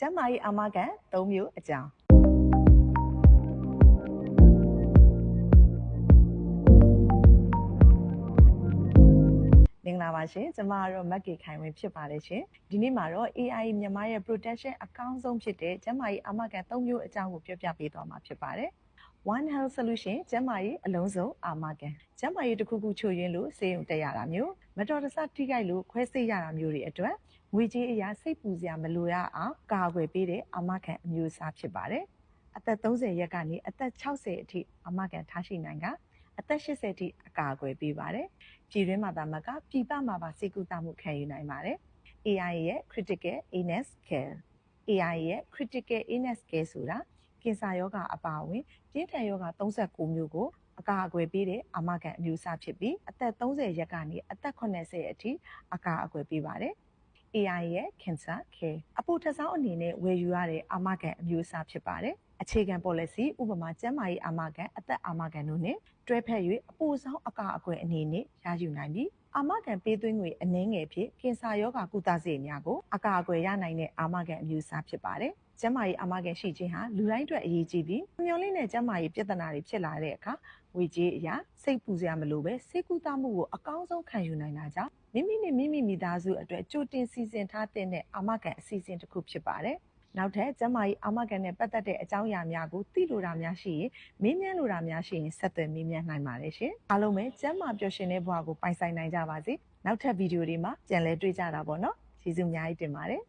ကျန်းမာရေးအာမခံ၃မျိုးအကြောင်းမင်္ဂလာပါရှင်ကျမကတော့မက်ကေခိုင်ဝင်းဖြစ်ပါတယ်ရှင်ဒီနေ့မှာတော့ AI မြန်မာရဲ့ protection အကောင်းဆုံးဖြစ်တဲ့ကျန်းမာရေးအာမခံ၃မျိုးအကြောင်းကိုပြောပြပေးသွားမှာဖြစ်ပါတယ်One Health Solution ကျန်းမာရေးအလုံးစုံအာမခံကျန်းမာရေးတစ်ခုခုချို့ယွင်းလို့ဆေးရုံတက်ရတာမျိုးမတော်တဆထိခိုက်လို့ခွဲစိတ်ရတာမျိုးတွေအတွက်ငွေကြေးအရာစိတ်ပူစရာမလိုရအောင်ကာကွယ်ပေးတဲ့အာမခံအမျိုးအစားဖြစ်ပါတယ်အသက်30ရက်ကနေအသက်60အထိအာမခံထားရှိနိုင်ကအသက်80အထိအကာအကွယ်ပေးပါတယ်ပြည်တွင်းမှာသာမကပြည်ပမှာပါဆေးကုသမှုခံယူနိုင်ပါတယ် AI ရဲ့ Critical Illness Care AI ရဲ့ Critical Illness Care ဆိုတာကင်ဆာရောဂါအပါအဝင်ပြင်းထန်ရောဂါ39မျိုးကိုအကာအကွယ်ပေးတဲ့အာမခံအမျိုးအစားဖြစ်ပြီးအသက်30ရက်ကနေအသက်80အထိအကာအကွယ်ပေးပါတယ် AI ရဲ့ Cancer Care အပိုထပ်ဆောင်အနေနဲ့ဝယ်ယူရတဲ့အာမခံအမျိုးအစားဖြစ်ပါတယ်အခြေခံ policy ဥပမာကျန်းမာရေးအာမခံအသက်အာမခံတို့နဲ့တွဲဖက်၍အပိုဆောင်အကာအကွယ်အနေနဲ့ရယူနိုင်ပြီးအာမခံပေးသွင်းငွေအနည်းငယ်ဖြင့်ကင်ဆာရောဂါကုသစေများကိုအကာအကွယ်ရနိုင်တဲ့အာမခံအမျိုးအစားဖြစ်ပါတယ်ကျန်းမာရေးအာမခံရှိခြင်းဟာလူတိုင်းအတွက်အရေးကြီးပြီးမျှော်လင့်တဲ့ကျန်းမာရေးပြဿနာတွေဖြစ်လာတဲ့အခါငွေကြေးအရာစိတ်ပူစရာမလိုပဲဆေးကုသမှုကိုအကောင်းဆုံးခံယူနိုင်တာကြောင့်မိမိမိသားစုအတွက်ကြိုတင်စီစဉ်ထားတဲ့အာမခံအစီအစဉ်တစ်ခုဖြစ်ပါတယ်နောက်ထပ်ကျန်းမာရေးအာမခံနဲ့ပတ်သက်တဲ့အကြောင်းအရာများကိုသိလိုတာများရှိရင်မေးမြန်းလိုတာများရှိရင်ဆက်သွယ်မေးမြန်းနိုင်ပါတယ်ရှင်အားလုံးပဲကျန်းမာပျော်ရွှင်တဲ့ဘဝကိုပိုင်ဆိုင်နိုင်ကြပါစေနောက်ထပ်ဗီဒီယိုတွေမှာပြန်လည်တွေ့ကြတာပေါ့နော်ကျေးဇူးအများကြီးတင်ပါတယ်